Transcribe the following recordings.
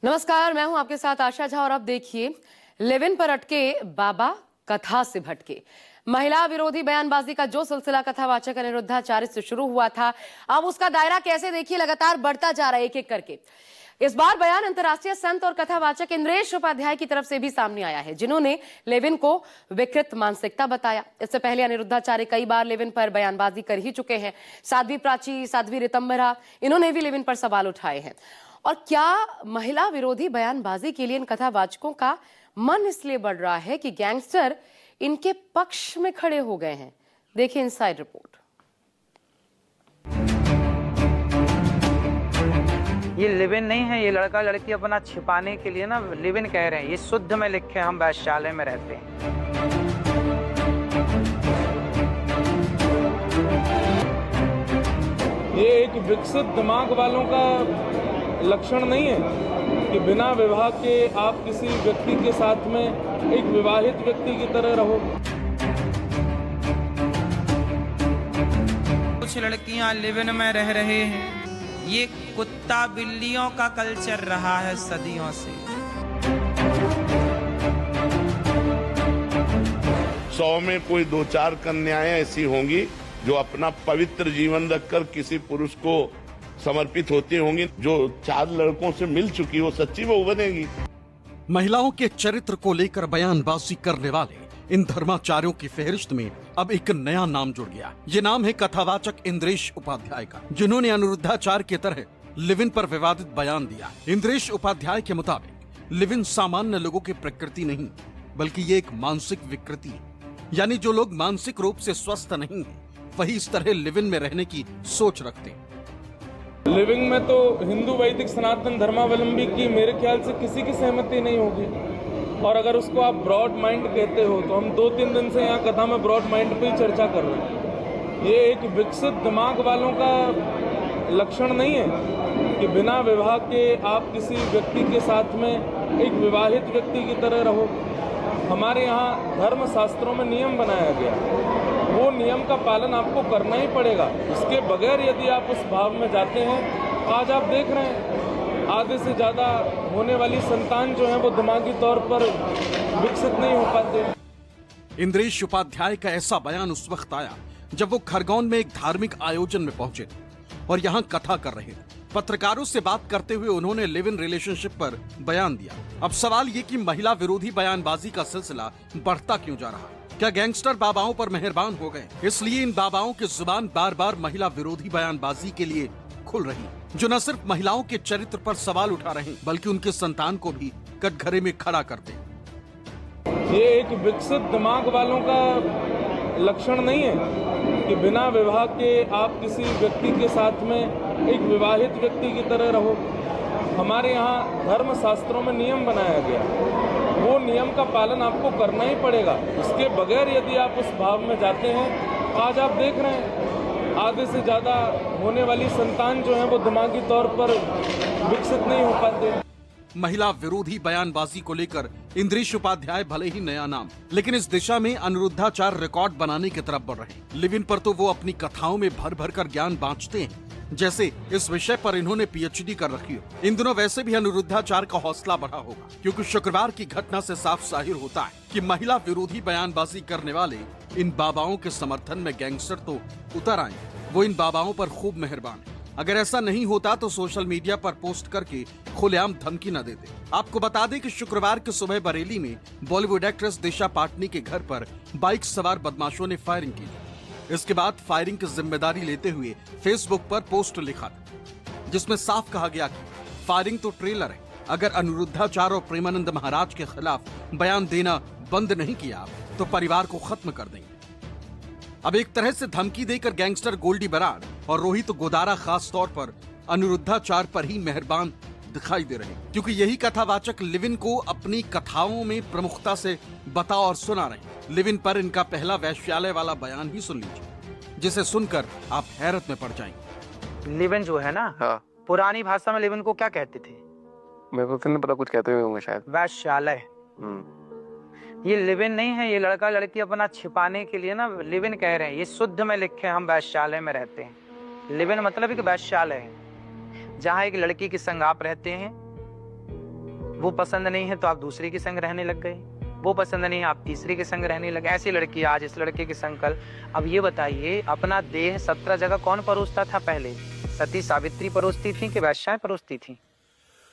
नमस्कार, मैं हूं आपके साथ आशा झा और अब देखिए लिव इन पर अटके बाबा कथा से भटके। महिला विरोधी बयानबाजी का जो सिलसिला कथावाचक अनिरुद्धाचार्य से शुरू हुआ था, अब उसका दायरा कैसे देखिए लगातार बढ़ता जा रहा है एक एक करके। इस बार बयान अंतर्राष्ट्रीय संत और कथावाचक इंद्रेश उपाध्याय की तरफ से भी सामने आया है, जिन्होंने लिव इन को विकृत मानसिकता बताया। इससे पहले अनिरुद्धाचार्य कई बार लिव इन पर बयानबाजी कर ही चुके हैं। साध्वी प्राची, साध्वी रितंबरा, इन्होंने भी लिव इन पर सवाल उठाए हैं। और क्या महिला विरोधी बयानबाजी के लिए इन कथावाचकों का मन इसलिए बढ़ रहा है कि गैंगस्टर इनके पक्ष में खड़े हो गए हैं? देखिए इनसाइड रिपोर्ट। ये लिव इन नहीं है, ये लड़का लड़की अपना छिपाने के लिए ना लिव इन कह रहे हैं। ये शुद्ध में लिखे हम वैश्यालय में रहते हैं। ये एक विकसित दिमाग वालों का लक्षण नहीं है कि बिना विवाह के आप किसी व्यक्ति के साथ में एक विवाहित व्यक्ति की तरह रहो। कुछ लड़कियां लिव इन में रह रहे हैं। ये कुत्ता बिल्लियों का कल्चर रहा है सदियों से। 100 में कोई 2-4 कन्याएं ऐसी होंगी जो अपना पवित्र जीवन रखकर किसी पुरुष को समर्पित होती होंगी। जो 4 लड़कों से मिल चुकी वो सच्ची बहू बनेगी। महिलाओं के चरित्र को लेकर बयानबाजी करने वाले इन धर्माचार्यों की फहरिस्त में अब एक नया नाम जुड़ गया। ये नाम है कथावाचक इंद्रेश उपाध्याय का, जिन्होंने अनिरुद्धाचार्य की तरह लिव इन पर विवादित बयान दिया। इंद्रेश उपाध्याय के मुताबिक लिव इन सामान्य लोगों की प्रकृति नहीं, बल्कि ये एक मानसिक विकृति है। यानी जो लोग मानसिक रूप से स्वस्थ नहीं हैं, वही इस तरह लिव इन में रहने की सोच रखते हैं। लिविंग में तो हिंदू वैदिक सनातन धर्मावलंबी की मेरे ख्याल से किसी की सहमति नहीं होगी। और अगर उसको आप ब्रॉड माइंड कहते हो तो हम 2-3 दिन से यहाँ कथा में ब्रॉड माइंड पे ही चर्चा कर रहे हैं। ये एक विकसित दिमाग वालों का लक्षण नहीं है कि बिना विवाह के आप किसी व्यक्ति के साथ में एक विवाहित व्यक्ति की तरह रहो। हमारे यहाँ धर्म शास्त्रों में नियम बनाया गया, वो नियम का पालन आपको करना ही पड़ेगा। इसके बगैर यदि आप उस भाव में जाते हैं, आज आप देख रहे हैं आधे से ज्यादा होने वाली संतान जो है वो दिमागी तौर पर विकसित नहीं हो पाते। इंद्रेश उपाध्याय का ऐसा बयान उस वक्त आया जब वो खरगोन में एक धार्मिक आयोजन में पहुंचे थे और यहाँ कथा कर रहे थे। पत्रकारों से बात करते हुए उन्होंने लिव इन रिलेशनशिप पर बयान दिया। अब सवाल ये कि महिला विरोधी बयानबाजी का सिलसिला बढ़ता क्यों जा रहा? क्या गैंगस्टर बाबाओं पर मेहरबान हो गए, इसलिए इन बाबाओं की जुबान बार बार महिला विरोधी बयानबाजी के लिए खुल रही, जो न सिर्फ महिलाओं के चरित्र पर सवाल उठा रहे हैं, बल्कि उनके संतान को भी कटघरे में खड़ा करते हैं। ये एक विकसित दिमाग वालों का लक्षण नहीं है कि बिना विवाह के आप किसी व्यक्ति के साथ में एक विवाहित व्यक्ति की तरह रहो। हमारे यहाँ धर्म शास्त्रों में नियम बनाया गया, वो नियम का पालन आपको करना ही पड़ेगा। इसके बगैर यदि आप उस भाव में जाते हैं, आज आप देख रहे हैं आधे से ज्यादा होने वाली संतान जो है वो दिमागी तौर पर विकसित नहीं हो पाते। महिला विरोधी बयानबाजी को लेकर इंद्रेश उपाध्याय भले ही नया नाम, लेकिन इस दिशा में अनिरुद्धाचार्य रिकॉर्ड बनाने की तरफ बढ़ रहे हैं। लिव इन पर तो वो अपनी कथाओं में भर भर कर ज्ञान बांटते हैं, जैसे इस विषय पर इन्होंने पीएचडी कर रखी हो। इन दिनों वैसे भी अनिरुद्धाचार्य का हौसला बढ़ा होगा, क्योंकि शुक्रवार की घटना से साफ जाहिर होता है कि महिला विरोधी बयानबाजी करने वाले इन बाबाओं के समर्थन में गैंगस्टर तो उतर आए, वो इन बाबाओं पर खूब मेहरबान है। अगर ऐसा नहीं होता तो सोशल मीडिया पर पोस्ट करके खुलेआम धमकी न देते। आपको बता दें कि शुक्रवार की सुबह बरेली में बॉलीवुड एक्ट्रेस दिशा पाटनी के घर पर बाइक सवार बदमाशों ने फायरिंग की। इसके बाद फायरिंग की जिम्मेदारी लेते हुए फेसबुक पर पोस्ट लिखा, जिसमें साफ कहा गया कि फायरिंग तो ट्रेलर है, अगर अनिरुद्धाचार्य और प्रेमानंद महाराज के खिलाफ बयान देना बंद नहीं किया तो परिवार को खत्म कर देंगे। अब एक तरह से धमकी देकर गैंगस्टर गोल्डी बराड़ और रोहित गोदारा खास तौर पर अनिरुद्धाचार्य पर ही मेहरबान दिखाई दे रहे हैं, क्योंकि यही कथावाचक लिव इन को अपनी कथाओं में प्रमुखता से बता और सुना रहे। लिव इन पर इनका पहला वैश्यालय वाला बयान ही सुन लीजिए, जिसे सुनकर आप हैरत में पड़ जाएंगे। लिव इन जो है ना, हाँ। पुरानी भाषा में लिव इन को क्या कहते थे? मेरे को तो नहीं पता, कुछ कहते हुए होंगे शायद। वैश्यालय। ये लिव इन नहीं है, ये लड़का लड़की अपना छिपाने के लिए ना लिव इन कह रहे हैं। ये शुद्ध में लिखे हम वैश्यालय में रहते हैं। लिव इन मतलब एक वैश्यालय है, जहाँ एक लड़की के संग आप रहते हैं, वो पसंद नहीं है तो आप दूसरी के संग रहने लग गए, वो पसंद नहीं है आप तीसरी के संग रहने लगे। ऐसी लड़की आज इस लड़के के संग कल। अब ये बताइए, अपना देह 17 जगह कौन परोसता था पहले? सती सावित्री परोसती थी कि वैश्याएं परोसती थी?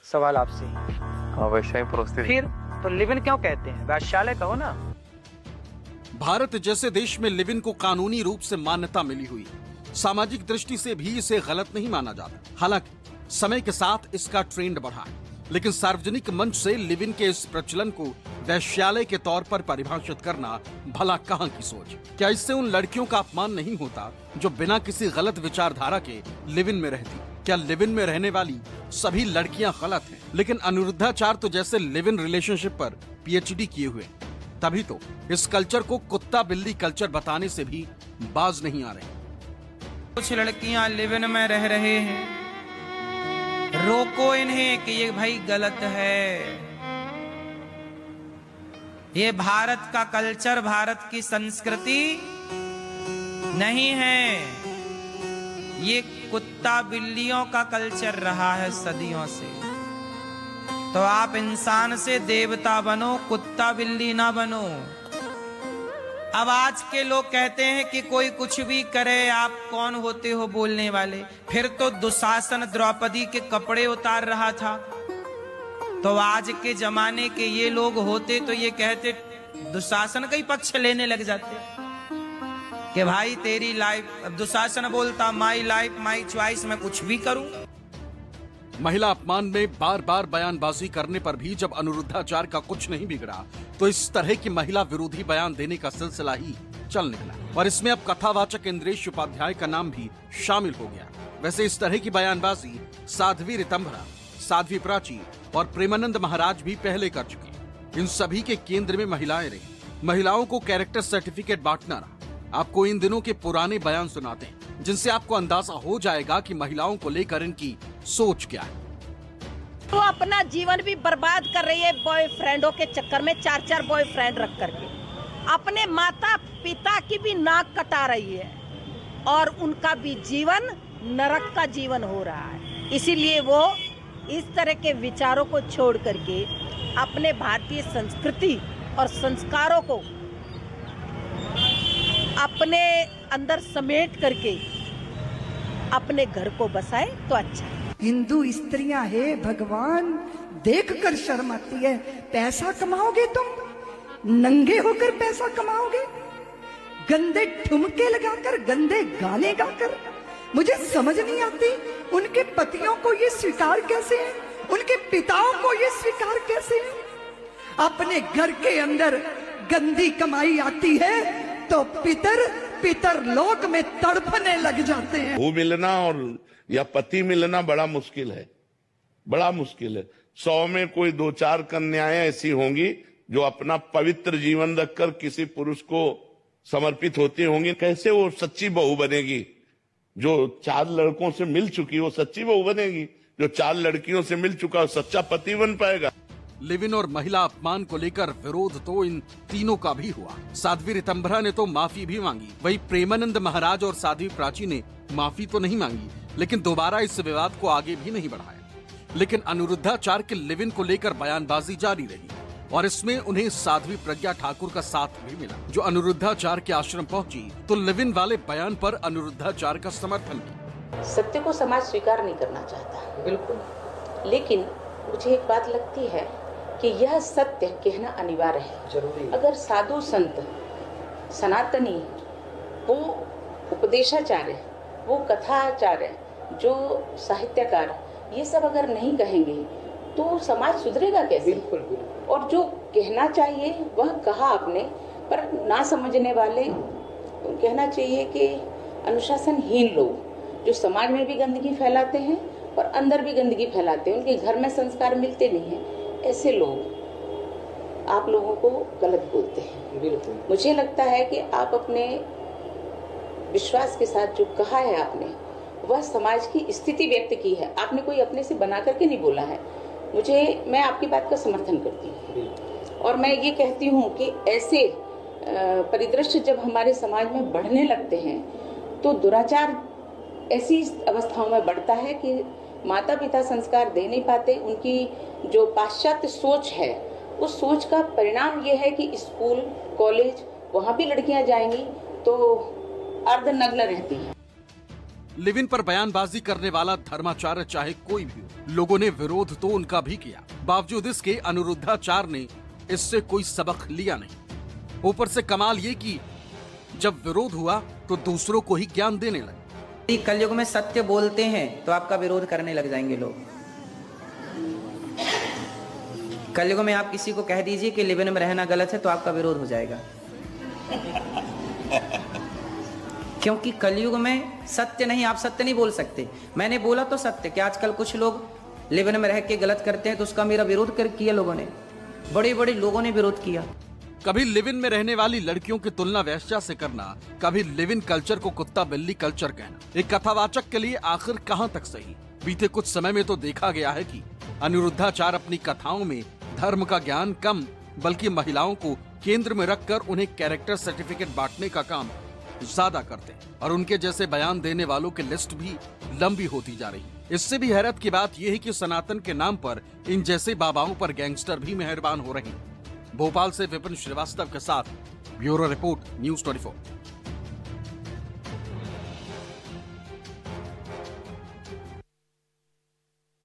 सवाल आपसे। हाँ, वैश्याएं परोसती थी। फिर तो लिव इन क्यों कहते हैं? वैश्यालय कहो ना। भारत जैसे देश में लिव इन को कानूनी रूप से मान्यता मिली हुई, सामाजिक दृष्टि से भी इसे गलत नहीं माना जाता। हालांकि समय के साथ इसका ट्रेंड बढ़ा है, लेकिन सार्वजनिक मंच से लिव इन के इस प्रचलन को वैश्यालय के तौर पर परिभाषित करना भला कहां की सोच। क्या इससे उन लड़कियों का अपमान नहीं होता जो बिना किसी गलत विचारधारा के लिव इन में रहती? क्या लिव इन में रहने वाली सभी लड़कियां गलत हैं? लेकिन अनिरुद्धाचार्य तो जैसे लिव इन रिलेशनशिप पर पीएचडी किए हुए, तभी तो इस कल्चर को कुत्ता बिल्ली कल्चर बताने से भी बाज नहीं आ रहे। कुछ लड़कियां लिव इन में रह रहे हैं, रोको इन्हें कि ये भाई गलत है। ये भारत का कल्चर, भारत की संस्कृति नहीं है। ये कुत्ता बिल्लियों का कल्चर रहा है सदियों से। तो आप इंसान से देवता बनो, कुत्ता बिल्ली ना बनो। अब आज के लोग कहते हैं कि कोई कुछ भी करे, आप कौन होते हो बोलने वाले? फिर तो दुशासन द्रौपदी के कपड़े उतार रहा था, तो आज के जमाने के ये लोग होते तो ये कहते, दुशासन का ही पक्ष लेने लग जाते कि भाई तेरी लाइफ। अब दुशासन बोलता माई लाइफ माई चॉइस, मैं कुछ भी करूं। महिला अपमान में बार बार बयानबाजी करने पर भी जब अनिरुद्धाचार्य का कुछ नहीं बिगड़ा, तो इस तरह की महिला विरोधी बयान देने का सिलसिला ही चल निकला, और इसमें अब कथावाचक इंद्रेश उपाध्याय का नाम भी शामिल हो गया। वैसे इस तरह की बयानबाजी साध्वी ऋतंभरा, साध्वी प्राची और प्रेमानंद महाराज भी पहले कर चुके। इन सभी के केंद्र में महिलाएं रही। महिलाओं को कैरेक्टर सर्टिफिकेट बांटना रहा। आपको इन दिनों के पुराने बयान सुनाते हैं, जिनसे आपको अंदाजा हो जाएगा कि महिलाओं को लेकर इनकी सोच क्या है। वो अपना जीवन भी बर्बाद कर रही है बॉयफ्रेंडों के चक्कर में, 4-4 बॉयफ्रेंड रख करके अपने माता पिता की भी नाक कटा रही है, और उनका भी जीवन नरक का जीवन हो रहा है। इसीलिए वो इस तरह के विचारों को छोड़ करके अपने भारतीय संस्कृति और संस्कारों को अपने अंदर समेट करके अपने घर को बसाए तो अच्छा है। हिंदू स्त्रियां है भगवान, देखकर शर्म आती है। पैसा कमाओगे तुम, नंगे होकर पैसा कमाओगे, गंदे ठुमके लगाकर, गंदे गाने गाकर। मुझे समझ नहीं आती उनके पतियों को ये स्वीकार कैसे है, उनके पिताओं को ये स्वीकार कैसे है। अपने घर के अंदर गंदी कमाई आती है तो पितर लोक में तड़पने लग जाते हैं। वो मिलना और या पति मिलना बड़ा मुश्किल है, बड़ा मुश्किल है। 100 में कोई 2-4 कन्याएं ऐसी होंगी जो अपना पवित्र जीवन रखकर किसी पुरुष को समर्पित होती होंगी। कैसे वो सच्ची बहू बनेगी? जो 4 लड़कों से मिल चुकी वो सच्ची बहू बनेगी? जो 4 लड़कियों से मिल चुका वो सच्चा पति बन पाएगा? लिव इन और महिला अपमान को लेकर विरोध तो इन तीनों का भी हुआ। साध्वी ऋतंभरा ने तो माफी भी मांगी, वही प्रेमानंद महाराज और साध्वी प्राची ने माफी तो नहीं मांगी, लेकिन दोबारा इस विवाद को आगे भी नहीं बढ़ाया। लेकिन अनिरुद्धाचार्य के लिव इन को लेकर बयानबाजी जारी रही, और इसमें उन्हें साध्वी प्रज्ञा ठाकुर का साथ भी मिला, जो अनिरुद्धाचार्य के आश्रम पहुंची तो लिव इन वाले बयान पर अनिरुद्धाचार्य का समर्थन किया। सत्य को समाज स्वीकार नहीं करना चाहता, बिल्कुल, लेकिन मुझे एक बात लगती है कि यह सत्य कहना अनिवार्य है, जरूरी। अगर साधु संत, सनातनी, वो उपदेशाचार्य, वो कथाचार्य, जो साहित्यकार, ये सब अगर नहीं कहेंगे तो समाज सुधरेगा कैसे? बिल्कुल, बिल्कुल। और जो कहना चाहिए वह कहा आपने, पर ना समझने वाले कहना चाहिए कि अनुशासनहीन लोग जो समाज में भी गंदगी फैलाते हैं और अंदर भी गंदगी फैलाते हैं, उनके घर में संस्कार मिलते नहीं हैं, ऐसे लोग आप लोगों को गलत बोलते हैं। बिल्कुल। मुझे लगता है कि आप अपने विश्वास के साथ जो कहा है आपने, वह समाज की स्थिति व्यक्त की है, आपने कोई अपने से बना करके नहीं बोला है। मैं आपकी बात का समर्थन करती हूँ, और मैं ये कहती हूँ कि ऐसे परिदृश्य जब हमारे समाज में बढ़ने लगते हैं तो दुराचार ऐसी अवस्थाओं में बढ़ता है कि माता पिता संस्कार दे नहीं पाते, उनकी जो पाश्चात्य सोच है उस सोच का परिणाम ये है कि स्कूल कॉलेज वहाँ भी लड़कियां जाएंगी तो अर्धनग्न रहती हैं। लिव इन पर बयानबाजी करने वाला धर्माचार्य चाहे कोई भी हो, लोगों ने विरोध तो उनका भी किया। बावजूद इसके अनुरुद्धाचार्य ने इससे कोई सबक लिया नहीं। ऊपर से कमाल ये कि जब विरोध हुआ तो दूसरों को ही ज्ञान देने लगे। कलयुग में सत्य बोलते हैं तो आपका विरोध करने लग जाएंगे लोग। कलयुग में आप किसी को कह दीजिए कि लिव इन में रहना गलत है तो आपका विरोध हो जाएगा। क्योंकि कलयुग में सत्य नहीं, आप सत्य नहीं बोल सकते। मैंने बोला तो सत्य कि आजकल कुछ लोग लिव इन में रह के गलत करते हैं तो उसका मेरा विरोध किया लोगों ने, बड़े बड़े लोगों ने विरोध किया। कभी लिव इन में रहने वाली लड़कियों की तुलना वैश्या से करना, कभी लिव इन कल्चर को कुत्ता बिल्ली कल्चर कहना, एक कथावाचक के लिए आखिर कहां तक सही? बीते कुछ समय में तो देखा गया है कि अनिरुद्धाचार्य अपनी कथाओं में धर्म का ज्ञान कम बल्कि महिलाओं को केंद्र में रखकर उन्हें कैरेक्टर सर्टिफिकेट बांटने का काम ज्यादा करते हैं और उनके जैसे बयान देने वालों की लिस्ट भी लंबी होती जा रही। इससे भी हैरत की बात यह है कि सनातन के नाम पर इन जैसे बाबाओं पर गैंगस्टर भी मेहरबान हो रहे हैं। भोपाल से विपिन श्रीवास्तव के साथ ब्यूरो रिपोर्ट, न्यूज़ 24।